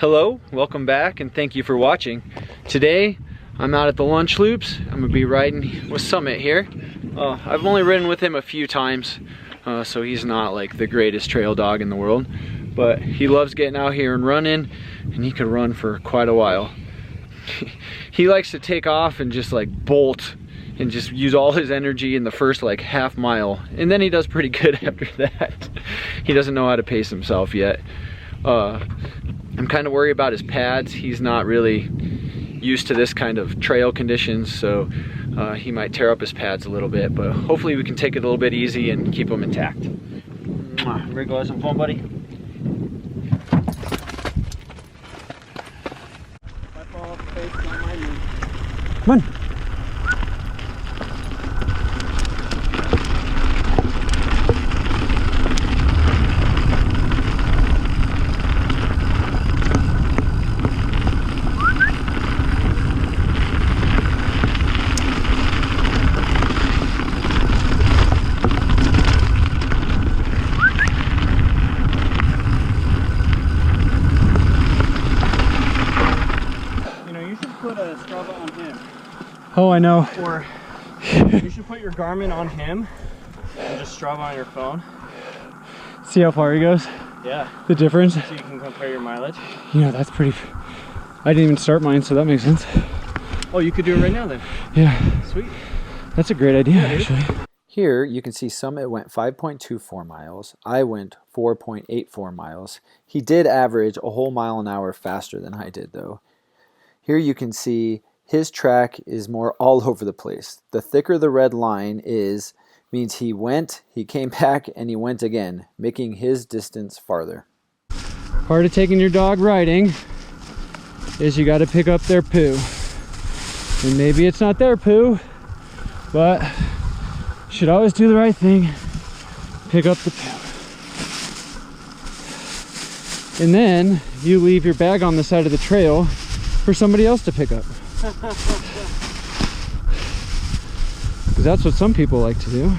Hello, welcome back, and thank you for watching. Today, I'm out at the lunch loops. I'm gonna be riding with Summit here. I've only ridden with him a few times, so he's not like the greatest trail dog in the world, but he loves getting out here and running, and he can run for quite a while. He likes to take off and just like bolt and just use all his energy in the first like half mile, and then he does pretty good after that. He doesn't know how to pace himself yet. I'm kind of worried about his pads. He's not really used to this kind of trail conditions, so he might tear up his pads a little bit, but hopefully we can take it a little bit easy and keep them intact. Ready to go have some fun, buddy? Come on. Strava on him. Oh, I know. Or you should put your Garmin on him and just Strava on your phone. See how far he goes? Yeah. The difference? So you can compare your mileage. You know, that's pretty... I didn't even start mine, so that makes sense. Oh, you could do it right now then? Yeah. Sweet. That's a great idea, yeah, actually. Here, you can see Summit went 5.24 miles. I went 4.84 miles. He did average a whole mile an hour faster than I did, though. Here you can see his track is more all over the place. The thicker the red line is, means he went, he came back, and he went again, making his distance farther. Part of taking your dog riding is you got to pick up their poo. And maybe it's not their poo, but you should always do the right thing. Pick up the poo. And then you leave your bag on the side of the trail for somebody else to pick up. Because that's what some people like to do.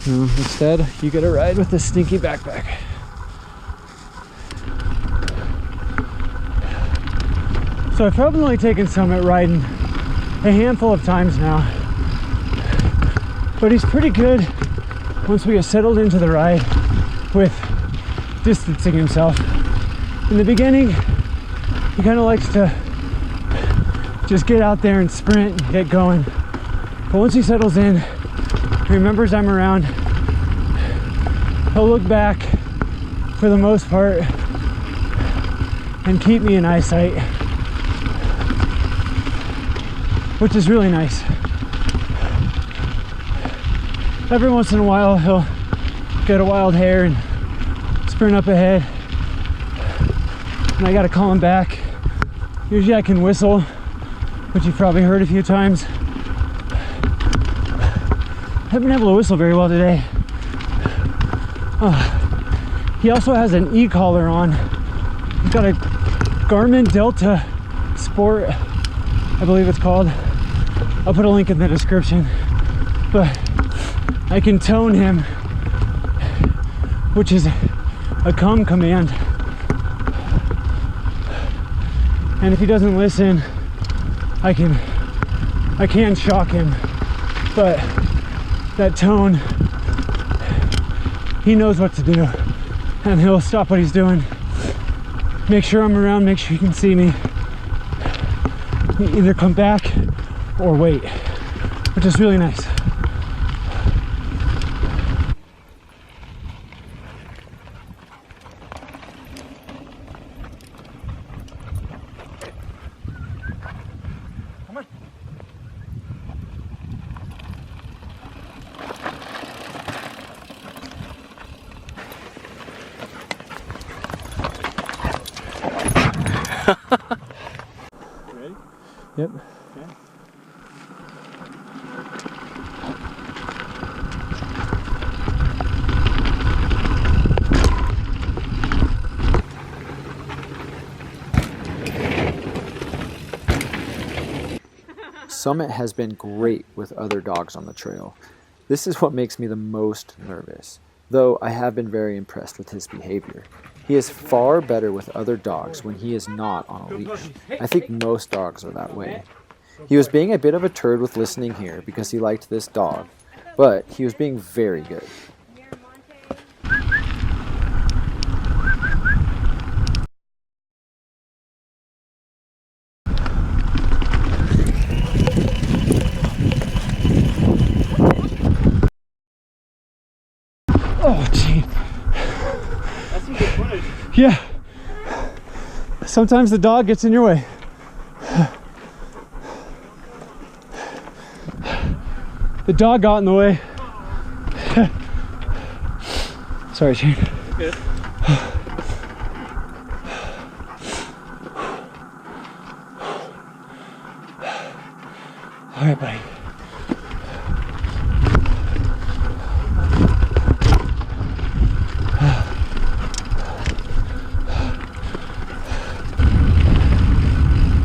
You know, instead, you get a ride with this stinky backpack. So I've probably taken Summit riding a handful of times now. But he's pretty good once we get settled into the ride with distancing himself. In the beginning, he kind of likes to just get out there and sprint and get going. But once he settles in, he remembers I'm around, he'll look back for the most part and keep me in eyesight, which is really nice. Every once in a while, he'll get a wild hair and sprint up ahead, and I gotta call him back. Usually I can whistle, which you've probably heard a few times. I haven't been able to whistle very well today. He also has an e-collar on. He's got a Garmin Delta Sport, I believe it's called. I'll put a link in the description. But I can tone him, which is a come command. And if he doesn't listen, I can shock him, but that tone, he knows what to do, and he'll stop what he's doing, make sure I'm around, make sure he can see me, either come back or wait, which is really nice. Ready? Yep. Okay. Summit has been great with other dogs on the trail. This is what makes me the most nervous, though I have been very impressed with his behavior. He is far better with other dogs when he is not on a leash. I think most dogs are that way. He was being a bit of a turd with listening here because he liked this dog, but he was being very good. Oh, gee. That's some good footage. Yeah. Sometimes the dog gets in your way. The dog got in the way. Sorry, Shane. Good. All right, buddy.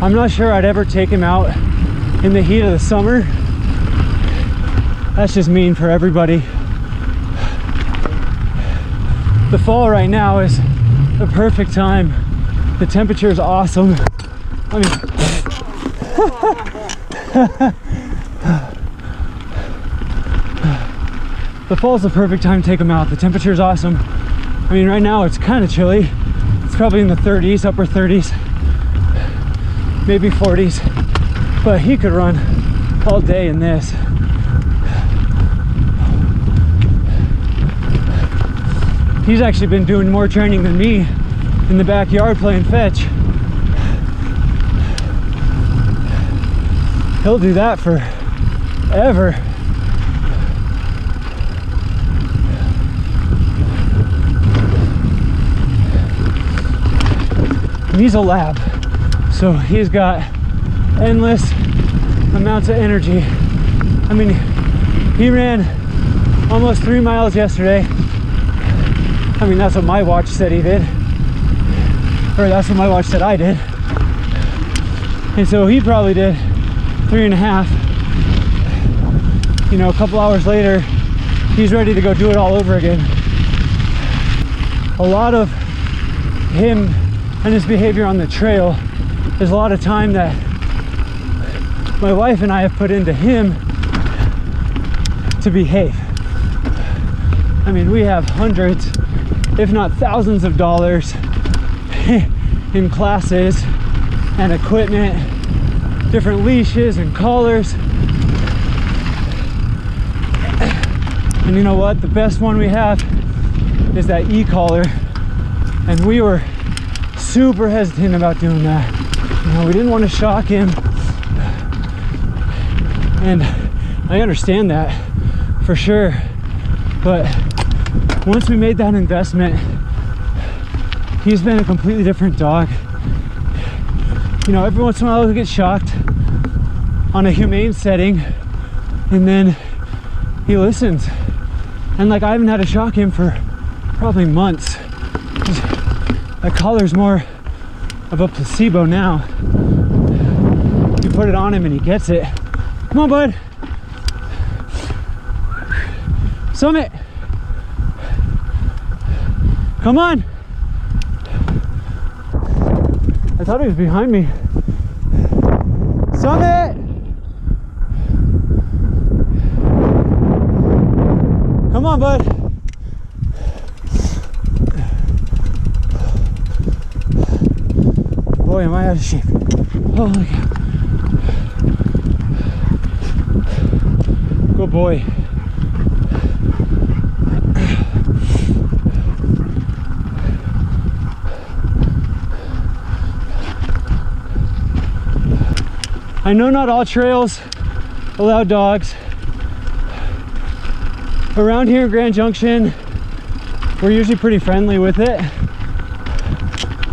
I'm not sure I'd ever take him out in the heat of the summer. That's just mean for everybody. The fall right now is the perfect time. The temperature is awesome. I mean, the fall is the perfect time to take him out. The temperature is awesome. I mean, right now it's kind of chilly. It's probably in the 30s, upper 30s. Maybe 40s, but he could run all day in this. He's actually been doing more training than me in the backyard playing fetch. He'll do that forever. And he's a lab. So he's got endless amounts of energy. I mean, he ran almost 3 miles yesterday. I mean, that's what my watch said he did. Or that's what my watch said I did. And so he probably did 3.5. You know, a couple hours later, he's ready to go do it all over again. A lot of him and his behavior on the trail, there's a lot of time that my wife and I have put into him to behave. I mean, we have hundreds, if not thousands of dollars in classes and equipment, different leashes and collars. And you know what? The best one we have is that e-collar. And we were super hesitant about doing that. You know, we didn't want to shock him, and I understand that for sure, but once we made that investment, he's been a completely different dog. You know, every once in a while he'll get shocked on a humane setting, and then he listens. And like, I haven't had to shock him for probably months. That collar's more of a placebo now. You put it on him and he gets it. Come on, bud. Summit. Come on. I thought he was behind me. Summit. Come on, bud. Boy, am I out of shape. Holy cow. Good boy. I know not all trails allow dogs. Around here in Grand Junction, we're usually pretty friendly with it,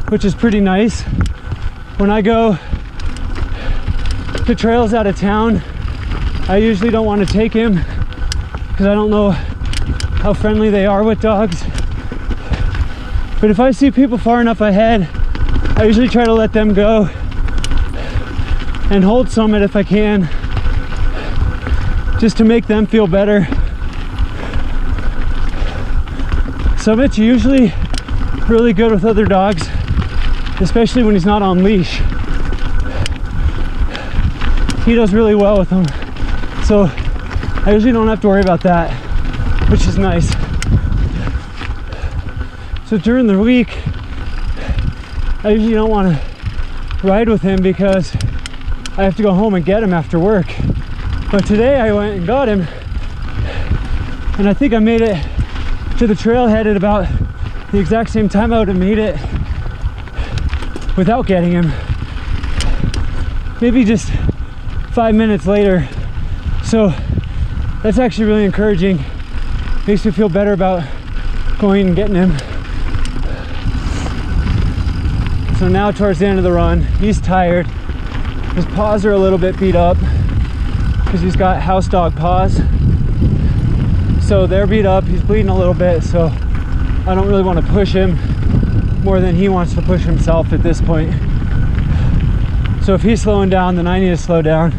which is pretty nice. When I go to trails out of town, I usually don't want to take him because I don't know how friendly they are with dogs. But if I see people far enough ahead, I usually try to let them go and hold Summit if I can, just to make them feel better. Summit's usually really good with other dogs, especially when he's not on leash. He does really well with them, so I usually don't have to worry about that, which is nice. So during the week, I usually don't want to ride with him because I have to go home and get him after work. But today I went and got him, and I think I made it to the trailhead at about the exact same time I would have made it without getting him. Maybe just 5 minutes later. So that's actually really encouraging. Makes me feel better about going and getting him. So now towards the end of the run, he's tired. His paws are a little bit beat up because he's got house dog paws. So they're beat up, he's bleeding a little bit, so I don't really want to push him more than he wants to push himself at this point. So if he's slowing down, then I need to slow down.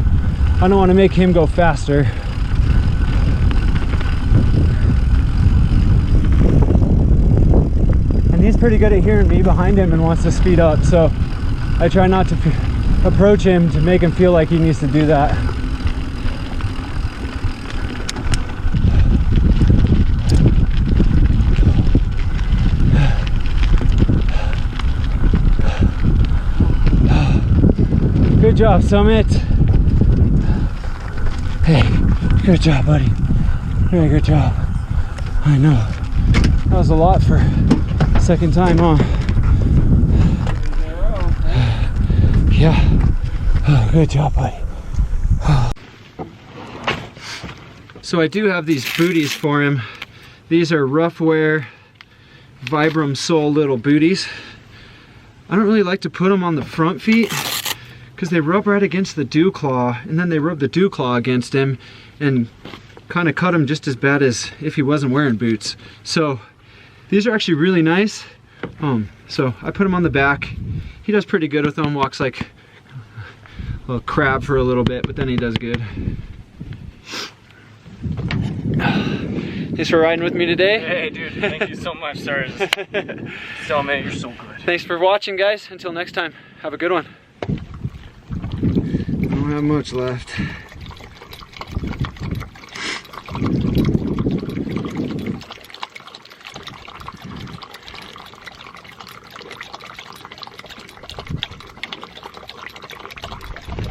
I don't want to make him go faster. And he's pretty good at hearing me behind him and wants to speed up, so I try not to approach him to make him feel like he needs to do that. Good job, Summit. Hey, good job, buddy. Very good job. I know. That was a lot for second time, huh? Yeah. Oh, good job, buddy. So I do have these booties for him. These are Ruff wear Vibram sole little booties. I don't really like to put them on the front feet because they rub right against the dew claw, and then they rub the dew claw against him and kind of cut him just as bad as if he wasn't wearing boots. So these are actually really nice. So I put him on the back. He does pretty good with them, walks like a little crab for a little bit, but then he does good. Thanks for riding with me today. Hey dude, thank you so much. Sorry. So man, you're so good. Thanks for watching, guys. Until next time, have a good one. I don't have much left.